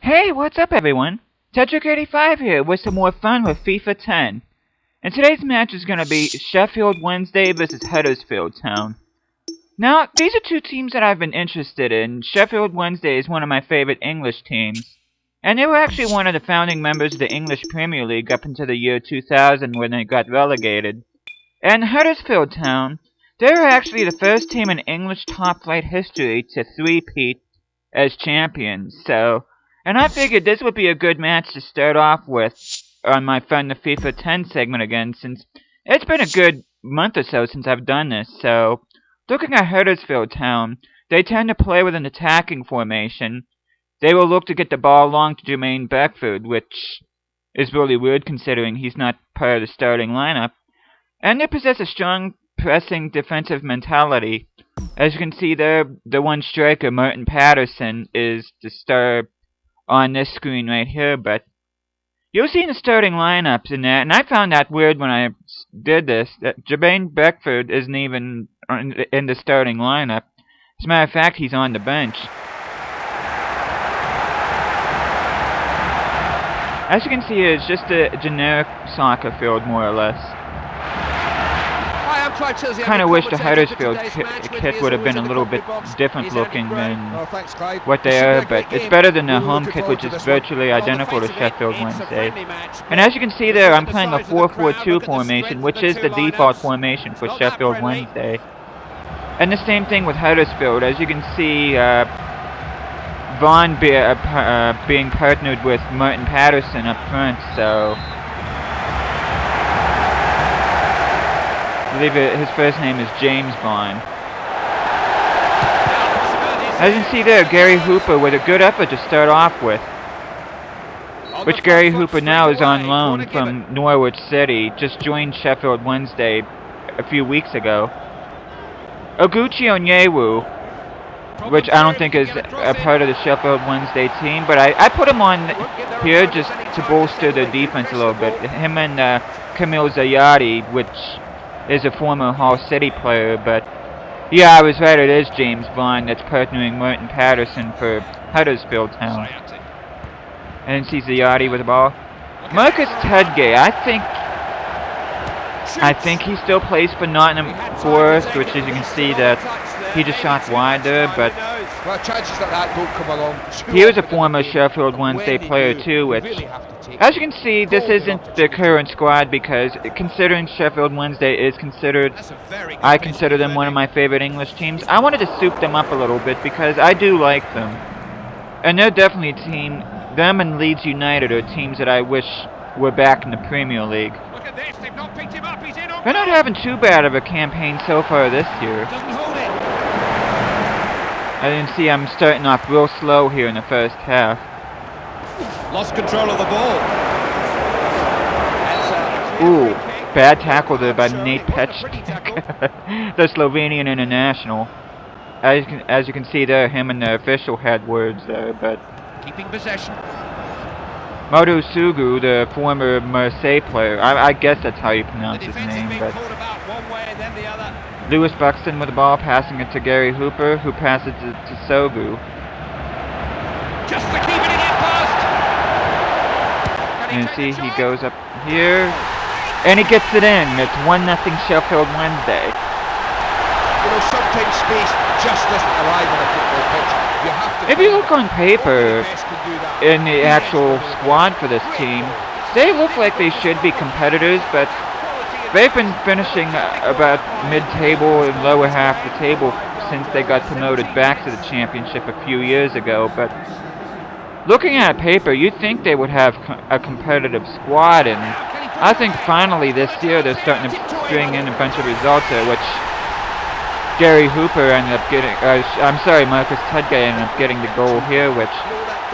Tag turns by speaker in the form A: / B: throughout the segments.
A: Hey, what's up everyone? Tetrick85 here with some more fun with FIFA 10. And today's match is gonna be Sheffield Wednesday versus Huddersfield Town. Now, these are two teams that I've been interested in. Sheffield Wednesday is one of my favorite English teams. And they were actually one of the founding members of the English Premier League up until the year 2000 when they got relegated. And Huddersfield Town, they were actually the first team in English top-flight history to three-peat as champions, and I figured this would be a good match to start off with on my Fun to FIFA 10 segment again, since it's been a good month or so since I've done this. So, looking at Huddersfield Town, they tend to play with an attacking formation. They will look to get the ball long to Jermaine Beckford, which is really weird considering he's not part of the starting lineup. And they possess a strong pressing defensive mentality. As you can see there, the one striker, Martin Patterson, is the star on this screen right here, but you'll see in the starting lineups in that, and I found that weird when I did this, that Jermaine Beckford isn't even in the starting lineup. As a matter of fact, he's on the bench. As you can see, it's just a generic soccer field, more or less. Kind of wish the Huddersfield kit would have been a little bit different looking than what they are, but it's better than the home kit, which is virtually identical to Sheffield Wednesday. And as you can see there, I'm playing a 4-4-2 formation, which is the default formation for Sheffield Wednesday. And the same thing with Huddersfield. As you can see, Vaughn being partnered with Martin Patterson up front, so I believe his first name is James Bond. As you can see there, Gary Hooper with a good effort to start off with. Which Gary Hooper now is on loan from Norwich City, just joined Sheffield Wednesday a few weeks ago. Oguchi Onyewu, which I don't think is a part of the Sheffield Wednesday team, but I put him on here just to bolster the defense a little bit. Him and Camille Zayati, which is a former Hull City player, but yeah, I was right, it is James Bond that's partnering Martin Patterson for Huddersfield Town. And see Zayati with the ball. Marcus Tudgay, I think he still plays for Nottingham Forest, which as you can see that he just shot wide there, but he was a former Sheffield Wednesday player too, which, as you can see, this isn't the current squad because considering Sheffield Wednesday is I consider them one of my favorite English teams. I wanted to soup them up a little bit because I do like them. And they're definitely a team, them and Leeds United are teams that I wish were back in the Premier League. They're not having too bad of a campaign so far this year. As you can see, I'm starting off real slow here in the first half.
B: Lost control of the ball.
A: Ooh, bad tackle there by Nate Petch, the Slovenian international. As you can see there, him and the official had words there, but
B: keeping possession.
A: Modu Sugu, the former Marseille player, I guess that's how you pronounce his name, but Lewis Buxton with the ball, passing it to Gary Hooper, who passes it to Sogu.
B: Just the keeper to get past.
A: And you see he goes up here, and he gets it in. It's 1-0 Sheffield Wednesday.
B: You know, sometimes space just doesn't arrive on a football pitch. You have to.
A: If you look on paper, in the actual squad for this team, they look like they should be competitors, but they've been finishing about mid-table and lower half the table since they got promoted back to the championship a few years ago. But looking at paper, you'd think they would have a competitive squad, and I think finally this year they're starting to string in a bunch of results there, which Gary Hooper ended up getting, Marcus Tudgay ended up getting the goal here, which,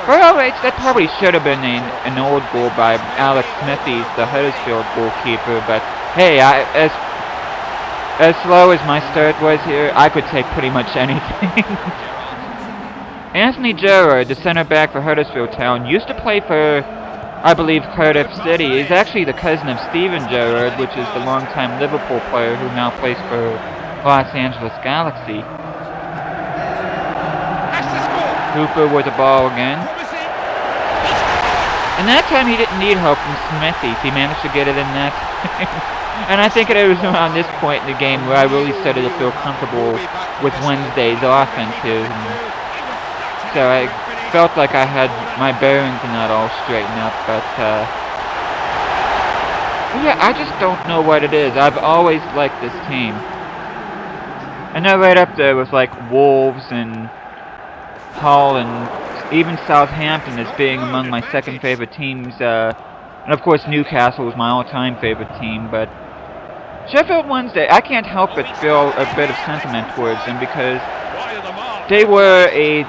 A: for all rates, that probably should have been an old goal by Alex Smithies, the Huddersfield goalkeeper, but hey, as slow as my start was here, I could take pretty much anything. Anthony Gerrard, the center back for Huddersfield Town, used to play for, I believe, Cardiff City. He's actually the cousin of Steven Gerrard, which is the longtime Liverpool player who now plays for Los Angeles Galaxy. Hooper with the ball again. And that time he didn't need help from Smithies. He managed to get it in net. And I think it was around this point in the game where I really started to feel comfortable with Wednesday's offense here. So I felt like I had my bearings and that all straightened up, but yeah, I just don't know what it is. I've always liked this team. And they're right up there with like Wolves and Hull and even Southampton as being among my second favorite teams. And of course Newcastle is my all-time favorite team, but Sheffield Wednesday, I can't help but feel a bit of sentiment towards them because they were a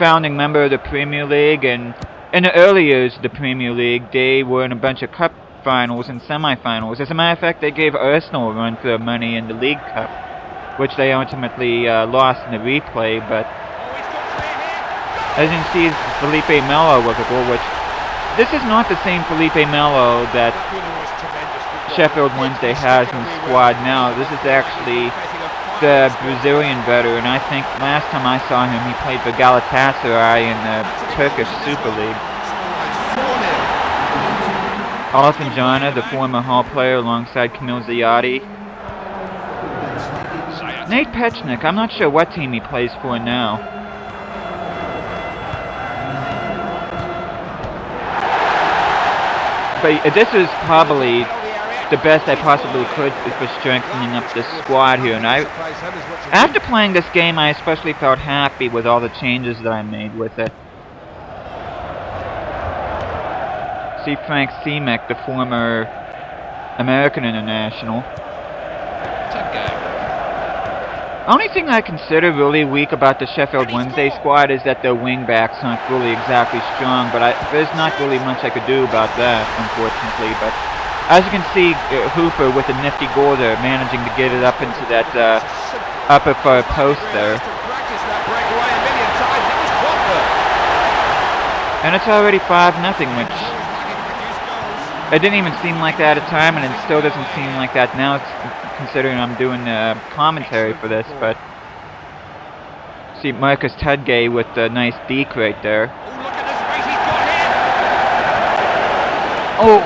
A: founding member of the Premier League, and in the early years of the Premier League, they were in a bunch of cup finals and semi-finals. As a matter of fact, they gave Arsenal a run for their money in the League Cup, which they ultimately lost in the replay, but as you can see, Felipe Melo with a goal, which this is not the same Felipe Melo that Sheffield Wednesday has in the squad now. This is actually the Brazilian veteran. I think last time I saw him, he played for Galatasaray in the Turkish Super League. Alfanjana, the former Hull player, alongside Kamil Ziyadi. Nate Pechnik, I'm not sure what team he plays for now. But this is probably the best I possibly could for strengthening up this squad here. And after playing this game, I especially felt happy with all the changes that I made with it. See Frank Semek, the former American international. Only thing I consider really weak about the Sheffield Wednesday squad is that their wingbacks aren't really exactly strong, but there's not really much I could do about that, unfortunately. But as you can see, Hooper with a nifty goal there, managing to get it up into that upper far post there. And it's already 5-0, which it didn't even seem like that at the time, and it still doesn't seem like that now, considering I'm doing commentary for this. But see Marcus Tudgay with the nice deke right there. Oh,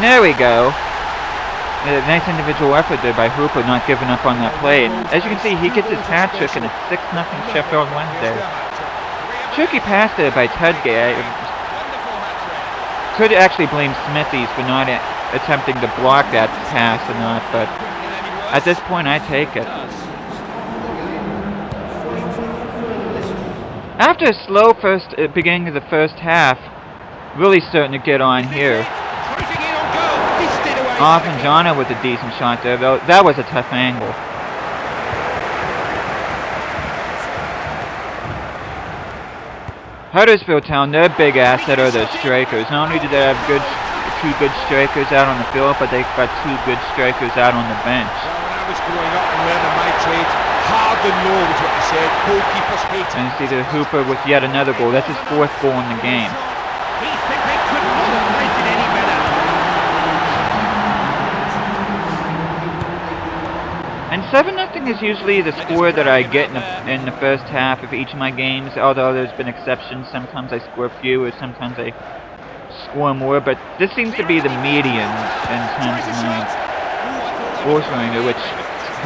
A: there we go. A nice individual effort there by Hooper, not giving up on that play. And as you can see, he gets his hat trick and it's 6-0 Sheffield Wednesday. Tricky pass there by Tudgay. Could actually blame Smithies for not attempting to block that pass or not, but at this point I take it. After a slow beginning of the first half, really starting to get on here. Alfanjana with a decent shot there, though that was a tough angle. Huddersfield Town, their big asset are their strikers. Not only do they have two good strikers out on the field, but they've got two good strikers out on the bench.
B: When I was growing up and learning my trade, hard and low was what they said. Goalkeepers hate it.
A: And you see the Hooper with yet another goal. That's his 4th goal in the game.
B: He simply couldn't have played it any better.
A: And 7-0 is usually the score that I get in the first half of each of my games, although there's been exceptions. Sometimes I score fewer, sometimes I score more, but this seems to be the median in terms of my score scoring, which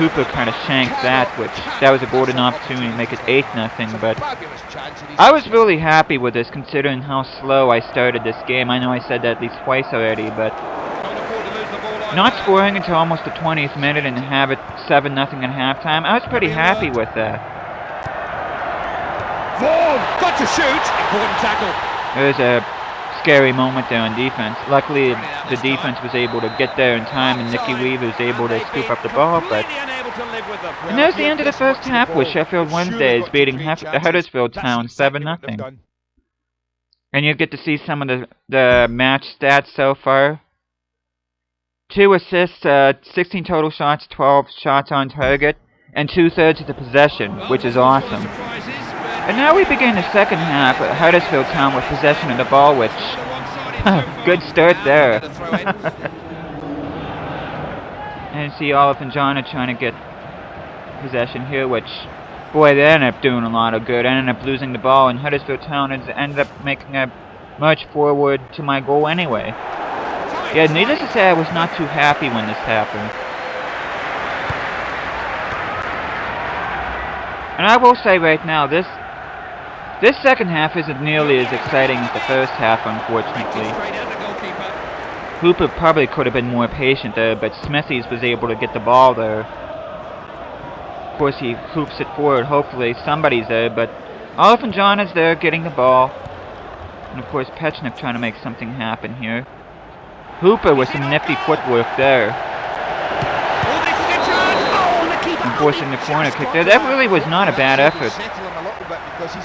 A: Hooper kind of shanked that was a golden opportunity to make it 8-0, but I was really happy with this considering how slow I started this game. I know I said that at least twice already, but not scoring until almost the 20th minute and have it 7-0 at halftime, I was pretty happy with that.
B: Vaughan got to shoot. Important tackle.
A: There's a scary moment there on defense. Luckily, the defense was able to get there in time, and Nicky Weaver was able to scoop up the ball. But and there's the end of the first half, with Sheffield Wednesday is beating Huddersfield Town 7-0. And you get to see some of the match stats so far. 2 assists, 16 total shots, 12 shots on target, and 2/3 of the possession, which is awesome. And now we begin the second half at Huddersfield Town with possession of the ball, which good start there. And you see Alfanjana trying to get possession here, which, boy, they ended up doing a lot of good. Ended up losing the ball, and Huddersfield Town ended up making a march forward to my goal anyway. Yeah, needless to say, I was not too happy when this happened. And I will say right now, this second half isn't nearly as exciting as the first half, unfortunately. Hooper probably could have been more patient there, but Smithies was able to get the ball there. Of course, he hoops it forward. Hopefully somebody's there, but Olive and John is there getting the ball. And of course, Pechnik trying to make something happen here. Hooper with some nifty footwork there. And forcing the corner kick there. That really was not a bad effort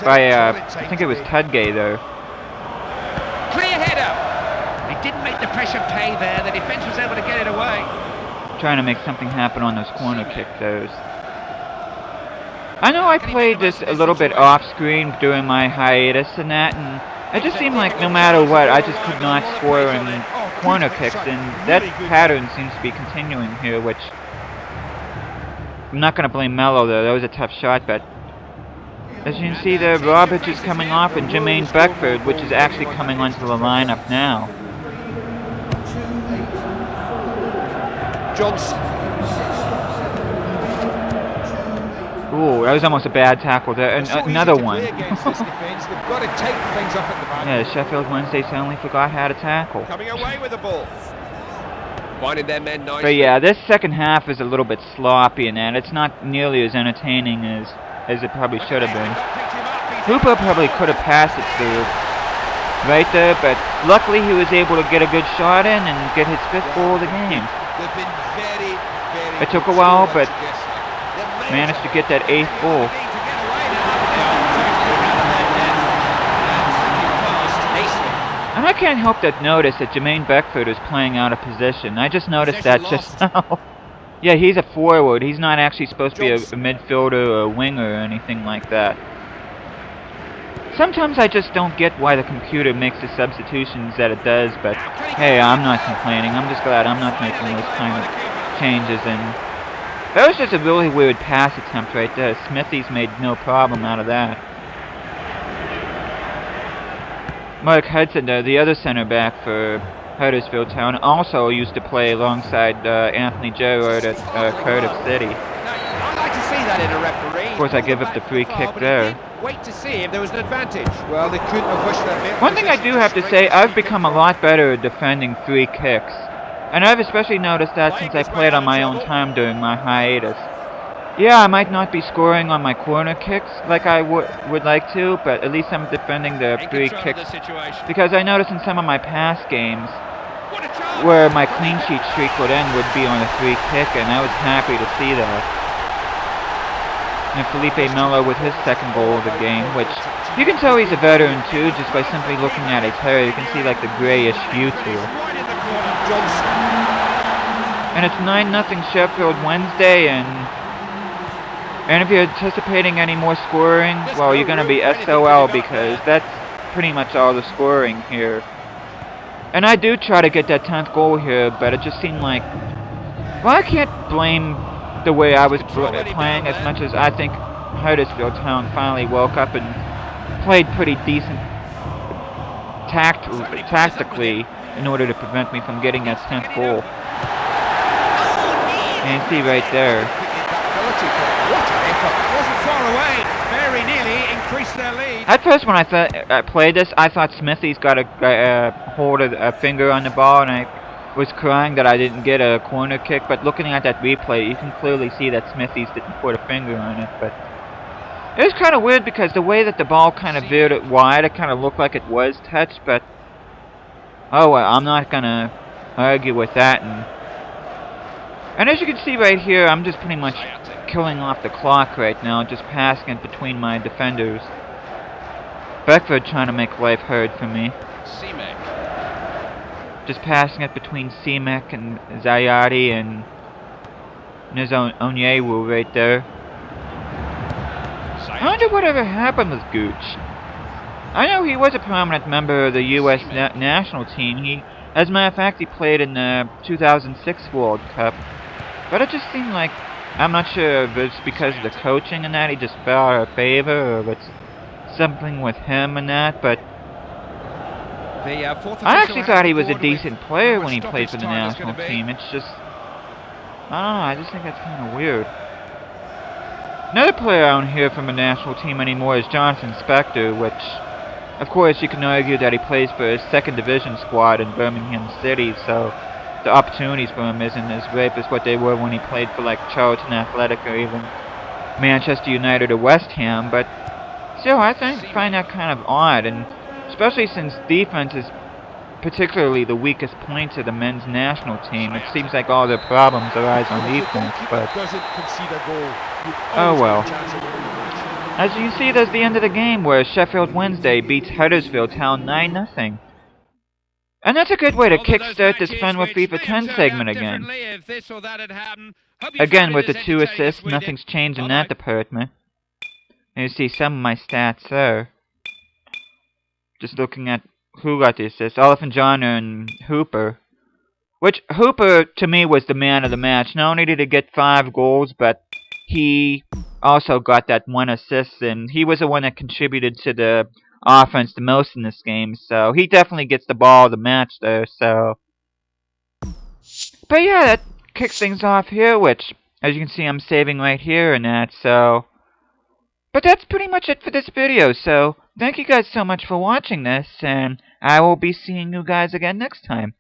A: by, I think it was Tudgay there.
B: Clear header. He didn't make the pressure pay there. The defence was able to get it away.
A: Trying to make something happen on those corner kicks there. I know I played this a little bit off-screen during my hiatus and that, and it just seemed like no matter what, I just could not score in corner kicks, and that pattern seems to be continuing here, which I'm not going to blame Mello though. That was a tough shot, but as you can see there, Roberts is coming off, and Jermaine Beckford, which is actually coming onto the lineup now.
B: Johnson.
A: Ooh, that was almost a bad tackle there. And another one. Yeah, Sheffield Wednesday suddenly forgot how to tackle.
B: Coming away with the ball. Finding their men nicely.
A: But yeah, this second half is a little bit sloppy in that. It's not nearly as entertaining as it probably should have been. Hooper probably could have passed it through right there, but luckily he was able to get a good shot in and get his 5th goal of the game. It took a while, but managed to get that 8th goal. And I can't help but notice that Jermaine Beckford is playing out of position. I just noticed that just now. Yeah, he's a forward. He's not actually supposed to be a midfielder or a winger or anything like that. Sometimes I just don't get why the computer makes the substitutions that it does, but hey, I'm not complaining. I'm just glad I'm not making those kind of changes. And that was just a really weird pass attempt right there. Smithies made no problem out of that. Mark Hudson, the other center back for Huddersfield Town, also used to play alongside Anthony Gerrard at Cardiff City.
B: I'd like to see that in a referee.
A: Of course, I give up the free kick there.
B: Wait to see if there was an advantage. Well, they couldn't have wished that.
A: One thing I do have to say, I've become a lot better at defending free kicks. And I've especially noticed that since I played on my own time during my hiatus. Yeah, I might not be scoring on my corner kicks like I would like to, but at least I'm defending the free kicks. Because I noticed in some of my past games, where my clean sheet streak would end would be on a free kick, and I was happy to see that. And Felipe Melo with his 2nd goal of the game, which you can tell he's a veteran too, just by simply looking at his hair. You can see like the grayish hue to it. And it's 9-0 Sheffield Wednesday, and if you're anticipating any more scoring, well, you're going to be SOL, because that's pretty much all the scoring here. And I do try to get that 10th goal here, but it just seemed like, well, I can't blame the way I was playing as much as I think Huddersfield Town finally woke up and played pretty decent tactically in order to prevent me from getting that 10th goal. And you see right there.
B: Wasn't far away. Very nearly increased their lead.
A: At first, when I played this, I thought Smithies got a hold of a finger on the ball, and I was crying that I didn't get a corner kick. But looking at that replay, you can clearly see that Smithies didn't put a finger on it. But it was kind of weird because the way that the ball kind of veered it wide, it kind of looked like it was touched. But oh well, I'm not gonna argue with that. And as you can see right here, I'm just pretty much killing off the clock right now, just passing it between my defenders. Beckford trying to make life hard for me. Just passing it between Semek and Zayati, and there's Onyewu right there. I wonder whatever happened with Gooch. I know he was a prominent member of the U.S. national team. As a matter of fact, he played in the 2006 World Cup. But it just seemed like, I'm not sure if it's because of the coaching and that, he just fell out of favor, or if it's something with him and that, but
B: The fourth
A: I
B: official
A: actually
B: has
A: thought
B: the
A: he was a
B: board with
A: decent
B: how
A: player
B: much
A: when he played
B: stoppage
A: for the
B: time is
A: national
B: gonna be.
A: team. It's just, I don't know, I just think that's kind of weird. Another player I don't hear from a national team anymore is Jonathan Spector, which, of course, you can argue that he plays for his second division squad in Birmingham City, so the opportunities for him isn't as great as what they were when he played for like Charlton Athletic or even Manchester United or West Ham, but still, I find that kind of odd, and especially since defense is particularly the weakest point of the men's national team. It seems like all their problems arise on
B: If the
A: defense,
B: goalkeeper
A: but
B: doesn't concede a goal, you've
A: oh
B: always got
A: well.
B: a chance of winning the match.
A: As you can see, there's the end of the game where Sheffield Wednesday beats Huddersfield Town 9-0. And that's a good way to
C: Well, they're those
A: kickstart this
C: matches
A: Fun with
C: which
A: FIFA
C: may have
A: 10
C: turned
A: segment
C: out
A: again.
C: differently if this or that had happened. Hope you
A: Again,
C: found it
A: with the
C: as
A: 2
C: entertaining as
A: assists,
C: we did.
A: nothing's changed in
C: Bye-bye.
A: that department. And you see some of my stats there. Just looking at who got the assists. Oliphant John and Hooper. Which, Hooper, to me, was the man of the match. Not only did he get 5 goals, but he also got that 1 assist, and he was the one that contributed to the offense the most in this game, so he definitely gets the ball of the match there, so... But yeah, that kicks things off here, which, as you can see, I'm saving right here and that, so... But that's pretty much it for this video, so thank you guys so much for watching this, and I will be seeing you guys again next time.